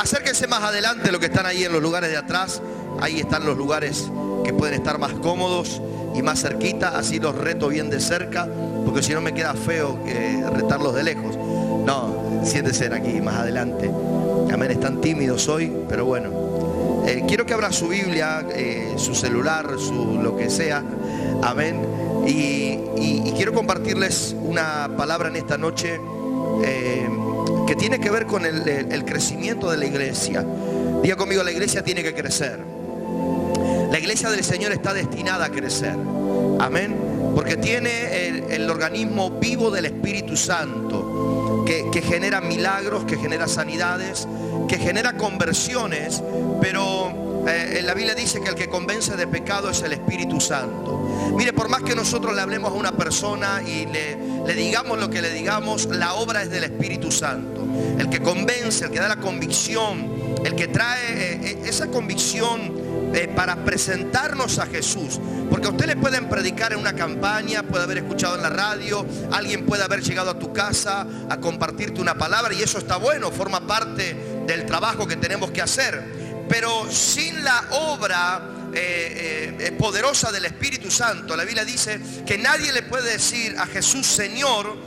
Acérquense más adelante, los que están ahí en los lugares de atrás. Ahí están los lugares que pueden estar más cómodos y más cerquita. Así los reto bien de cerca, porque si no me queda feo retarlos de lejos. No, siéntense aquí más adelante. Amén, están tímidos hoy, pero bueno. Quiero que abra su Biblia, su celular, lo que sea. Amén. Y quiero compartirles una palabra en esta noche que tiene que ver con el crecimiento de la iglesia. Diga conmigo, la iglesia tiene que crecer. La iglesia del Señor está destinada a crecer. Amén. Porque tiene el organismo vivo del Espíritu Santo, que genera milagros, que genera sanidades, que genera conversiones. Pero la Biblia dice que el que convence de pecado es el Espíritu Santo. Mire, por más que nosotros le hablemos a una persona y le digamos lo que le digamos, la obra es del Espíritu Santo. El que convence, el que da la convicción, el que trae esa convicción para presentarnos a Jesús. Porque a usted le pueden predicar en una campaña, puede haber escuchado en la radio, alguien puede haber llegado a tu casa a compartirte una palabra, y eso está bueno, forma parte del trabajo que tenemos que hacer. Pero sin la obra poderosa del Espíritu Santo, la Biblia dice que nadie le puede decir a Jesús Señor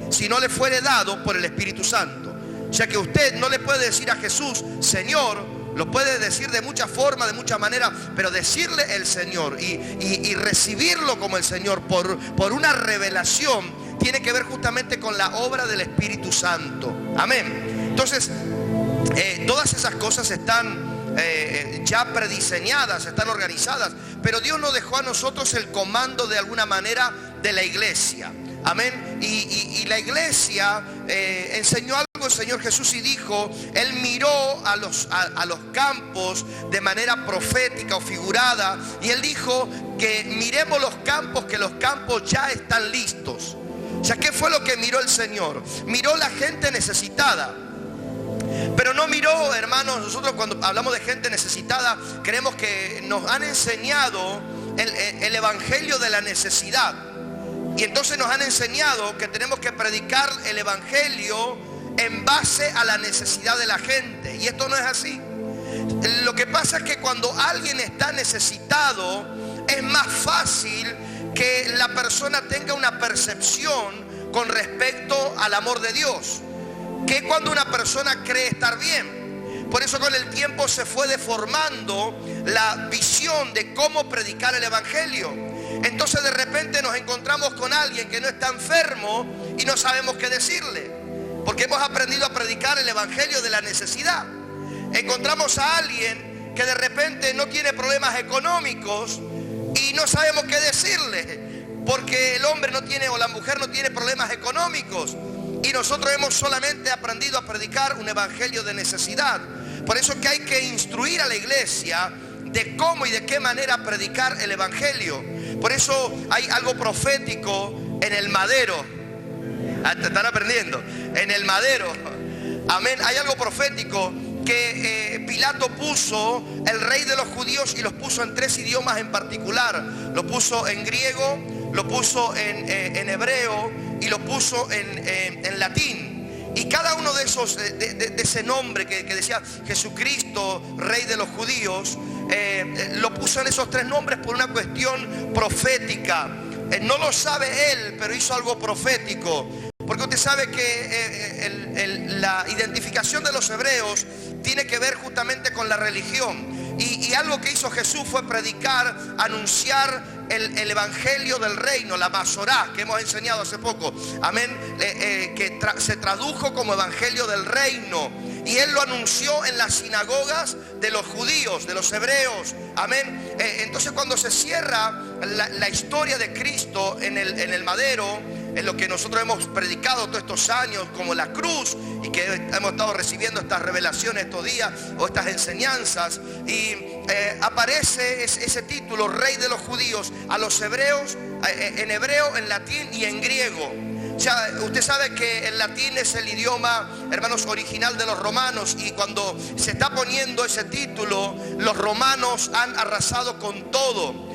si no le fuere dado por el Espíritu Santo. O sea que usted no le puede decir a Jesús Señor. Lo puede decir de muchas formas, de muchas maneras, pero decirle el Señor y recibirlo como el Señor por una revelación tiene que ver justamente con la obra del Espíritu Santo. Amén. Entonces, todas esas cosas están ya prediseñadas, están organizadas, pero Dios nos dejó a nosotros el comando de alguna manera de la iglesia. Amén. Y la iglesia enseñó algo el Señor Jesús y dijo, Él miró a los campos de manera profética o figurada, y Él dijo que miremos los campos, que los campos ya están listos. O sea, ¿qué fue lo que miró el Señor? Miró la gente necesitada. Pero no miró, hermanos, nosotros cuando hablamos de gente necesitada, creemos que nos han enseñado el evangelio de la necesidad. Y entonces nos han enseñado que tenemos que predicar el evangelio en base a la necesidad de la gente. Y esto no es así. Lo que pasa es que cuando alguien está necesitado, es más fácil que la persona tenga una percepción con respecto al amor de Dios, que cuando una persona cree estar bien. Por eso con el tiempo se fue deformando la visión de cómo predicar el evangelio. Entonces de repente nos encontramos con alguien que no está enfermo y no sabemos qué decirle, porque hemos aprendido a predicar el evangelio de la necesidad. Encontramos a alguien que de repente no tiene problemas económicos y no sabemos qué decirle, porque el hombre no tiene o la mujer no tiene problemas económicos, y nosotros hemos solamente aprendido a predicar un evangelio de necesidad. Por eso es que hay que instruir a la iglesia de cómo y de qué manera predicar el evangelio. Por eso hay algo profético en el madero. ¿Te están aprendiendo? En el madero. Amén. Hay algo profético que Pilato puso, el rey de los judíos, y los puso en 3 idiomas en particular. Lo puso en griego, lo puso en hebreo y lo puso en latín. Y cada uno de esos, de ese nombre que decía Jesucristo, rey de los judíos, lo puso en esos 3 nombres por una cuestión profética. No lo sabe él, pero hizo algo profético. Porque usted sabe que la identificación de los hebreos tiene que ver justamente con la religión. Y algo que hizo Jesús fue predicar, anunciar el evangelio del reino, la Masorá, que hemos enseñado hace poco. Amén. Que se tradujo como evangelio del reino. Y él lo anunció en las sinagogas de los judíos, de los hebreos. Amén. Entonces cuando se cierra la historia de Cristo en el madero, en lo que nosotros hemos predicado todos estos años, como la cruz, y que hemos estado recibiendo estas revelaciones estos días, o estas enseñanzas, y aparece ese título, Rey de los Judíos, a los hebreos, en hebreo, en latín y en griego. O sea, usted sabe que el latín es el idioma, hermanos, original de los romanos, y cuando se está poniendo ese título, los romanos han arrasado con todo.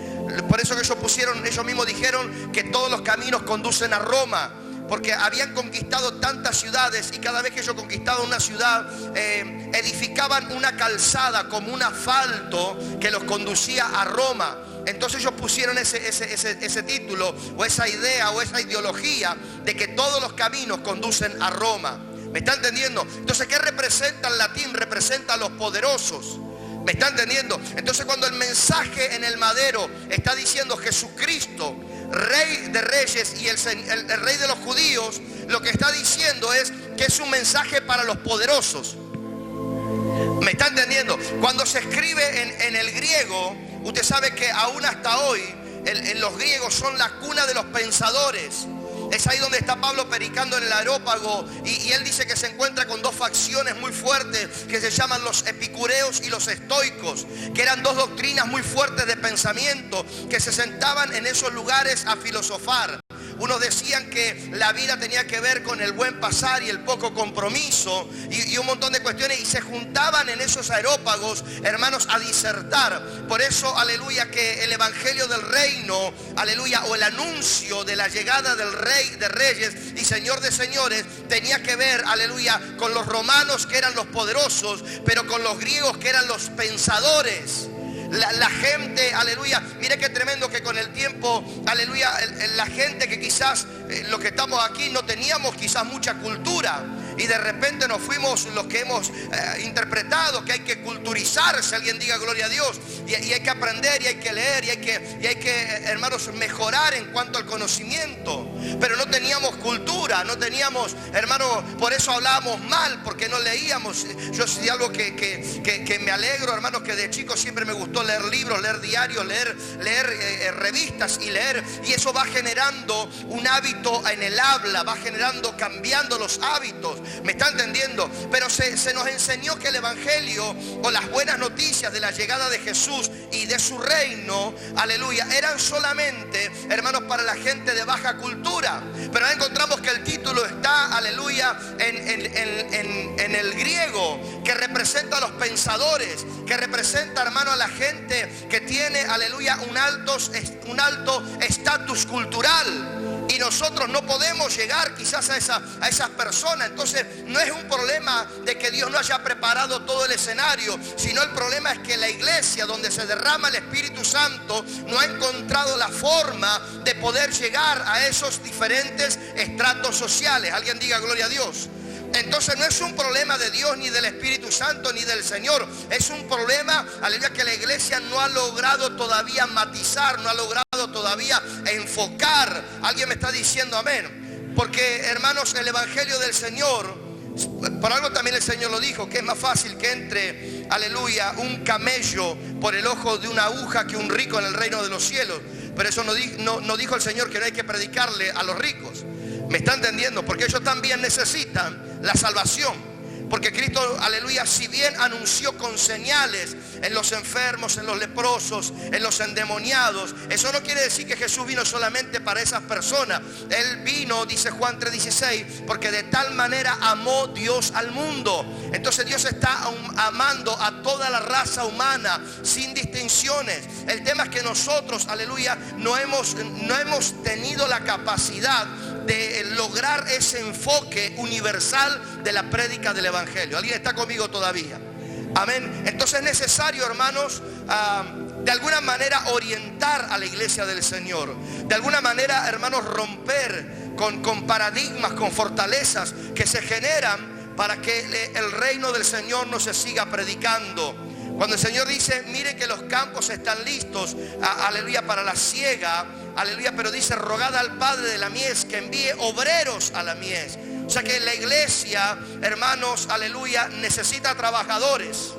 Por eso que ellos mismos dijeron que todos los caminos conducen a Roma. porque habían conquistado tantas ciudades y cada vez que ellos conquistaban una ciudad, edificaban una calzada como un asfalto que los conducía a Roma. Entonces ellos pusieron ese título o esa idea o esa ideología de que todos los caminos conducen a Roma. ¿Me está entendiendo? Entonces, ¿qué representa el latín? Representa a los poderosos. ¿Me está entendiendo? Entonces, cuando el mensaje en el madero está diciendo Jesucristo, Rey de Reyes y el Rey de los judíos, lo que está diciendo es que es un mensaje para los poderosos. ¿Me está entendiendo? Cuando se escribe en el griego, usted sabe que aún hasta hoy en los griegos son la cuna de los pensadores. Es ahí donde está Pablo predicando en el Areópago y él dice que se encuentra con dos facciones muy fuertes que se llaman los epicureos y los estoicos, que eran dos doctrinas muy fuertes de pensamiento que se sentaban en esos lugares a filosofar. Unos decían que la vida tenía que ver con el buen pasar y el poco compromiso y un montón de cuestiones, y se juntaban en esos areópagos, hermanos, a disertar. Por eso, aleluya, que el evangelio del reino, aleluya, o el anuncio de la llegada del Rey de Reyes y Señor de Señores tenía que ver, aleluya, con los romanos, que eran los poderosos, pero con los griegos, que eran los pensadores. La gente, aleluya, mire qué tremendo que con el tiempo, aleluya, la gente que quizás, los que estamos aquí, no teníamos quizás mucha cultura, y de repente nos fuimos los que hemos interpretado que hay que culturizarse. Alguien diga gloria a Dios, y hay que aprender y hay que leer y hay que, hermanos, mejorar en cuanto al conocimiento, pero no teníamos cultura, no teníamos, hermanos, por eso hablábamos mal, porque no leíamos. Yo sí algo que me alegro, hermanos, que de chico siempre me gustó leer libros, leer diarios, leer revistas y eso va generando un hábito en el habla, va generando, cambiando los hábitos. ¿Me está entendiendo? Pero se nos enseñó que el evangelio o las buenas noticias de la llegada de Jesús y de su reino, aleluya, eran solamente, hermanos, para la gente de baja cultura. Pero ahora encontramos que el título está, aleluya, en el griego, que representa a los pensadores, que representa, hermano, a la gente que tiene, aleluya, un alto estatus cultural. Y nosotros no podemos llegar quizás a esas personas. Entonces no es un problema de que Dios no haya preparado todo el escenario, sino el problema es que la iglesia donde se derrama el Espíritu Santo no ha encontrado la forma de poder llegar a esos diferentes estratos sociales. Alguien diga gloria a Dios. Entonces no es un problema de Dios, ni del Espíritu Santo, ni del Señor. Es un problema, aleluya, que la iglesia no ha logrado todavía matizar, no ha logrado todavía enfocar. Alguien me está diciendo amén. Porque, hermanos, el evangelio del Señor, por algo también el Señor lo dijo, que es más fácil que entre, aleluya, un camello por el ojo de una aguja que un rico en el reino de los cielos. Pero eso no dijo el Señor que no hay que predicarle a los ricos. ¿Me está entendiendo? Porque ellos también necesitan la salvación. Porque Cristo, aleluya, si bien anunció con señales en los enfermos, en los leprosos, en los endemoniados, eso no quiere decir que Jesús vino solamente para esas personas. Él vino, dice Juan 3:16, porque de tal manera amó Dios al mundo. Entonces Dios está amando a toda la raza humana sin distinciones. El tema es que nosotros, aleluya, no hemos tenido la capacidad de lograr ese enfoque universal de la prédica del evangelio. ¿Alguien está conmigo todavía? Amén. Entonces es necesario, hermanos, de alguna manera orientar a la iglesia del Señor. De alguna manera, hermanos, romper con paradigmas, con fortalezas que se generan para que el reino del Señor no se siga predicando. Cuando el Señor dice, mire que los campos están listos, aleluya, para la siega, aleluya, pero dice, rogad al Padre de la mies que envíe obreros a la mies. O sea que la iglesia, hermanos, aleluya, necesita trabajadores.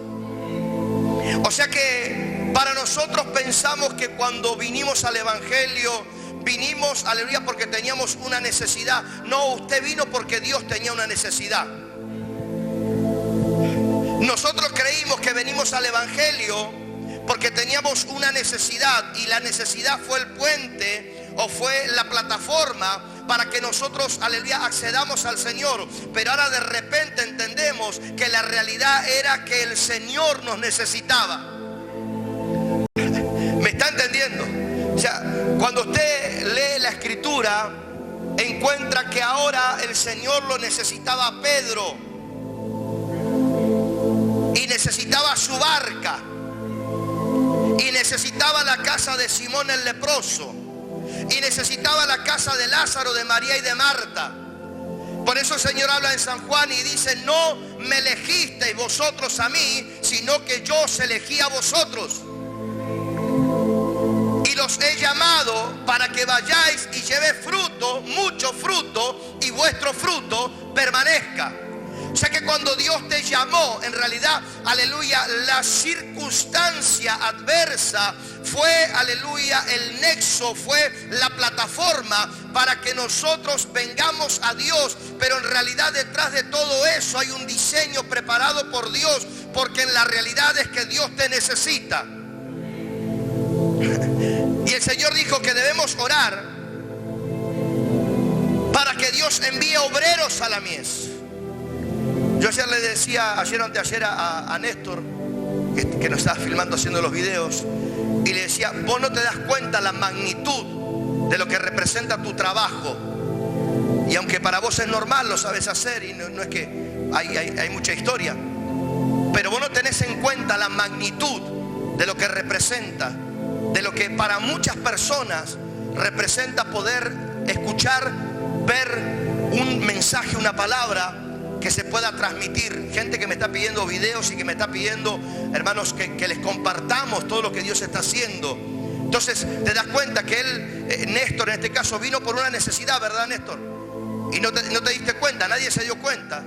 O sea que para nosotros pensamos que cuando vinimos al evangelio, vinimos, aleluya, porque teníamos una necesidad. No, usted vino porque Dios tenía una necesidad. Nosotros creímos que venimos al evangelio porque teníamos una necesidad, y la necesidad fue el puente o fue la plataforma para que nosotros, aleluya, accedamos al Señor. Pero ahora de repente entendemos que la realidad era que el Señor nos necesitaba. ¿Me está entendiendo? O sea, cuando usted lee la escritura, en encuentra que ahora el Señor lo necesitaba a Pedro y necesitaba su barca y necesitaba la casa de Simón el leproso y necesitaba la casa de Lázaro, de María y de Marta. Por eso el Señor habla en San Juan y dice: no me elegisteis vosotros a mí, sino que yo os elegí a vosotros. Y los he llamado para que vayáis y llevéis fruto, mucho fruto, y vuestro fruto permanezca. O sea que cuando Dios te llamó, en realidad, aleluya, la circunstancia adversa fue, aleluya, el nexo, fue la plataforma para que nosotros vengamos a Dios. Pero en realidad detrás de todo eso hay un diseño preparado por Dios, porque en la realidad es que Dios te necesita. Y el Señor dijo que debemos orar para que Dios envíe obreros a la mies. Yo ayer le decía, ayer o anteayer a Néstor, que nos estaba filmando haciendo los videos, y le decía: vos no te das cuenta la magnitud de lo que representa tu trabajo. Y aunque para vos es normal, lo sabes hacer, y no es que hay mucha historia, pero vos no tenés en cuenta la magnitud de lo que representa, de lo que para muchas personas representa poder escuchar, ver un mensaje, una palabra que se pueda transmitir. Gente que me está pidiendo videos y que me está pidiendo, hermanos, que les compartamos todo lo que Dios está haciendo. Entonces te das cuenta que él, Néstor en este caso, vino por una necesidad, ¿verdad, Néstor? Y no te diste cuenta, nadie se dio cuenta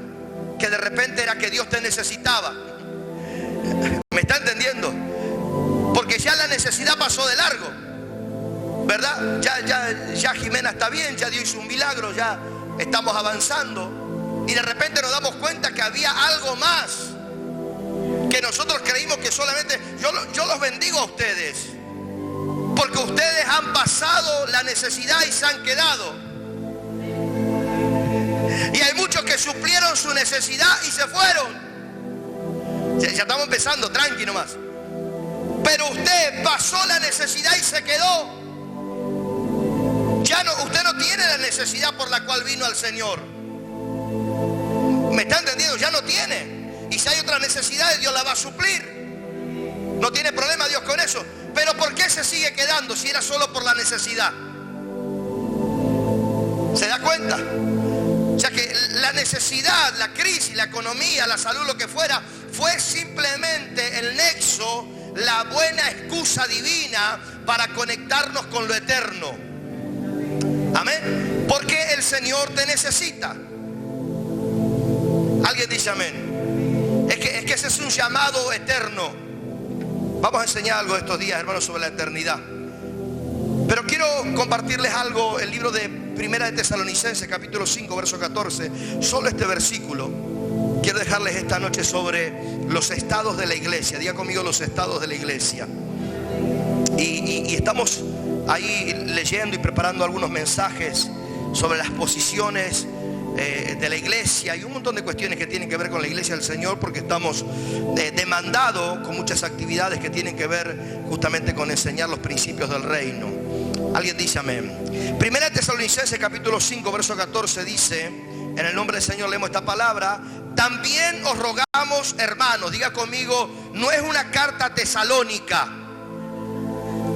que de repente era que Dios te necesitaba. ¿Me está entendiendo? Porque ya la necesidad pasó de largo, ¿verdad? Ya Jimena está bien, ya Dios hizo un milagro, ya estamos avanzando. Y de repente nos damos cuenta que había algo más, que nosotros creímos que solamente... Yo los bendigo a ustedes, porque ustedes han pasado la necesidad y se han quedado. Y hay muchos que suplieron su necesidad y se fueron. Ya estamos empezando, tranqui nomás. Pero usted pasó la necesidad y se quedó. Usted no tiene la necesidad por la cual vino al Señor. ¿Me está entendiendo? Ya no tiene. Y si hay otra necesidad, Dios la va a suplir. No tiene problema Dios con eso. Pero ¿por qué se sigue quedando si era solo por la necesidad? ¿Se da cuenta? O sea que la necesidad, la crisis, la economía, la salud, lo que fuera, fue simplemente el nexo, la buena excusa divina para conectarnos con lo eterno. Amén. Porque el Señor te necesita. Alguien dice amén. Es que ese es un llamado eterno. Vamos a enseñar algo estos días, hermanos, sobre la eternidad. Pero quiero compartirles algo, el libro de Primera de Tesalonicenses, capítulo 5, verso 14. Solo este versículo quiero dejarles esta noche sobre los estados de la iglesia. Diga conmigo: los estados de la iglesia. Y estamos ahí leyendo y preparando algunos mensajes sobre las posiciones de la iglesia y un montón de cuestiones que tienen que ver con la iglesia del Señor, porque estamos demandados con muchas actividades que tienen que ver justamente con enseñar los principios del reino. Alguien dice amén. Primera de Tesalonicenses capítulo 5 verso 14 dice: en el nombre del Señor leemos esta palabra: también os rogamos, hermanos. Diga conmigo: no es una carta a Tesalónica,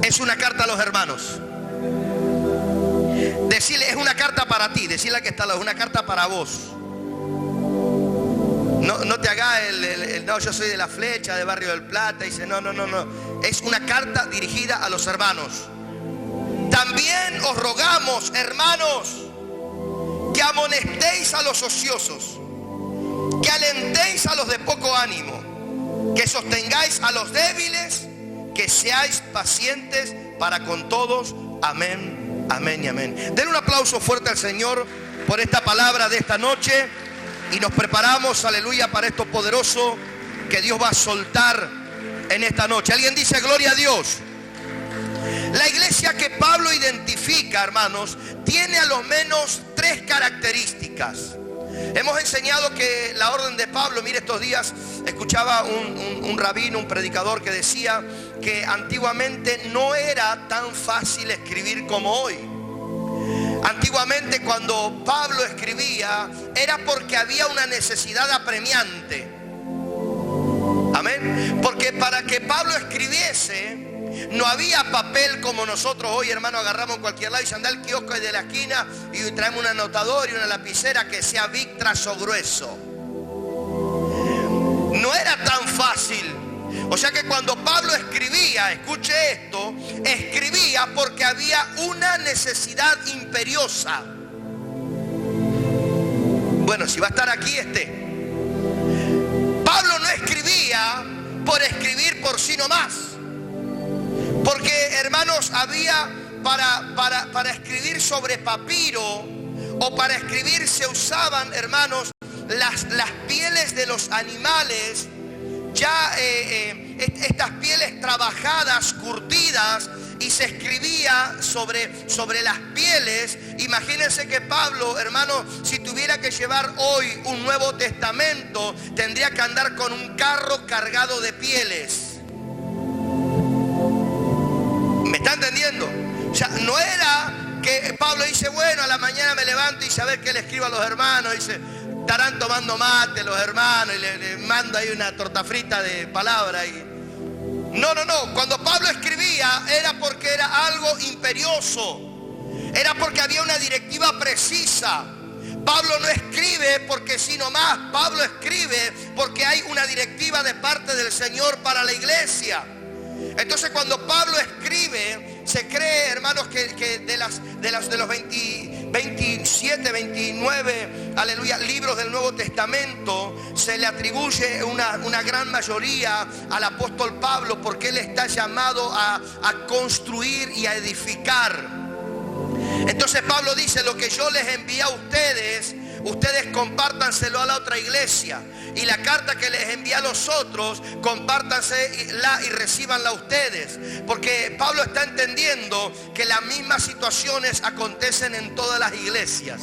es una carta a los hermanos. Decirle: es una carta para ti. Decirle que está al lado: es una carta para vos. No te haga no, yo soy de La Flecha, de Barrio del Plata. Dice: no. Es una carta dirigida a los hermanos. También os rogamos, hermanos, que amonestéis a los ociosos, que alentéis a los de poco ánimo, que sostengáis a los débiles, que seáis pacientes para con todos. Amén, amén y amén. Den un aplauso fuerte al Señor por esta palabra de esta noche. Y nos preparamos, aleluya, para esto poderoso que Dios va a soltar en esta noche. Alguien dice: gloria a Dios. La iglesia que Pablo identifica, hermanos, tiene a lo menos 3 características. Hemos enseñado que la orden de Pablo, mire, estos días escuchaba un rabino, un predicador, que decía que antiguamente no era tan fácil escribir como hoy. Antiguamente cuando Pablo escribía era porque había una necesidad apremiante. Amén. Porque para que Pablo escribiese no había papel como nosotros hoy, hermano, agarramos en cualquier lado y se anda al kiosco de la esquina y traemos un anotador y una lapicera que sea big, trazo grueso. No era tan fácil. O sea que cuando Pablo escribía, escuche esto, escribía porque había una necesidad imperiosa. Bueno, si va a estar aquí, Pablo no escribía por escribir por sí nomás. Porque, hermanos, había para escribir sobre papiro o para escribir se usaban, hermanos, las pieles de los animales. Ya estas pieles trabajadas, curtidas, y se escribía sobre las pieles. Imagínense que Pablo, hermano, si tuviera que llevar hoy un Nuevo Testamento, tendría que andar con un carro cargado de pieles. ¿Me está entendiendo? O sea, no era que Pablo dice, bueno, a la mañana me levanto y saber qué le escribo a los hermanos, dice, estarán tomando mate los hermanos y le mando ahí una torta frita de palabra. No. Cuando Pablo escribía era porque era algo imperioso. Era porque había una directiva precisa. Pablo no escribe porque sí nomás. Pablo escribe porque hay una directiva de parte del Señor para la iglesia. Entonces cuando Pablo escribe, se cree, hermanos, que de los 27, 29, aleluya, libros del Nuevo Testamento, se le atribuye una gran mayoría al apóstol Pablo, porque él está llamado a construir y a edificar. Entonces Pablo dice, lo que yo les envié a ustedes compártanselo a la otra iglesia. Y la carta que les envía a los otros, compártansela y recíbanla ustedes. Porque Pablo está entendiendo que las mismas situaciones acontecen en todas las iglesias.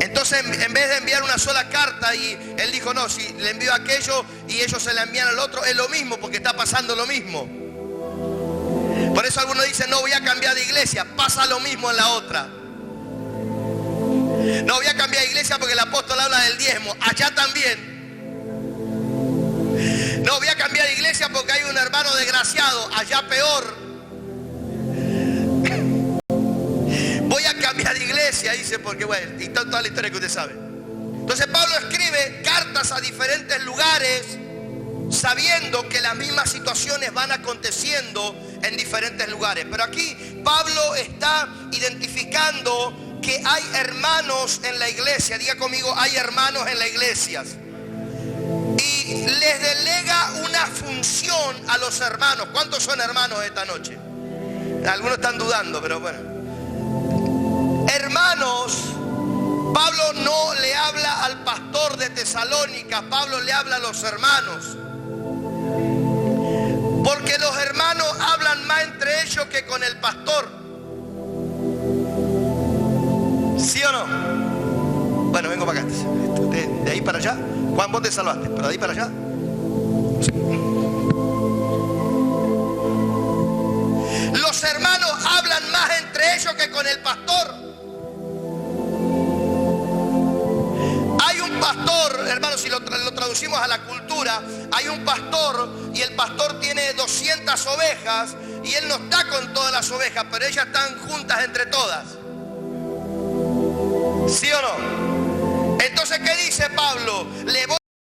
Entonces, en vez de enviar una sola carta, y él dijo, no, si le envío aquello y ellos se la envían al otro, es lo mismo, porque está pasando lo mismo. Por eso algunos dicen, no voy a cambiar de iglesia, pasa lo mismo en la otra. No voy a cambiar de iglesia porque el apóstol habla del diezmo, allá también. No voy a cambiar de iglesia porque hay un hermano desgraciado, allá peor. Voy a cambiar de iglesia, dice, porque bueno, y toda la historia que usted sabe. Entonces Pablo escribe cartas a diferentes lugares, sabiendo que las mismas situaciones van aconteciendo en diferentes lugares. Pero aquí Pablo está identificando que hay hermanos en la iglesia. Diga conmigo, hay hermanos en la iglesia. Y les delega una función a los hermanos. ¿Cuántos son hermanos esta noche? Algunos están dudando, pero bueno. Hermanos, Pablo no le habla al pastor de Tesalónica, Pablo le habla a los hermanos. Porque los hermanos hablan más entre ellos que con el pastor. ¿Sí o no? Bueno, vengo para acá. De ahí para allá. Juan, vos te salvaste, pero de ahí para allá. Sí. Los hermanos hablan más entre ellos que con el pastor. Hay un pastor, hermanos, si lo traducimos a la cultura, hay un pastor y el pastor tiene 200 ovejas y él no está con todas las ovejas, pero ellas están juntas entre todas. ¿Sí o no? Entonces, ¿qué dice Pablo? Le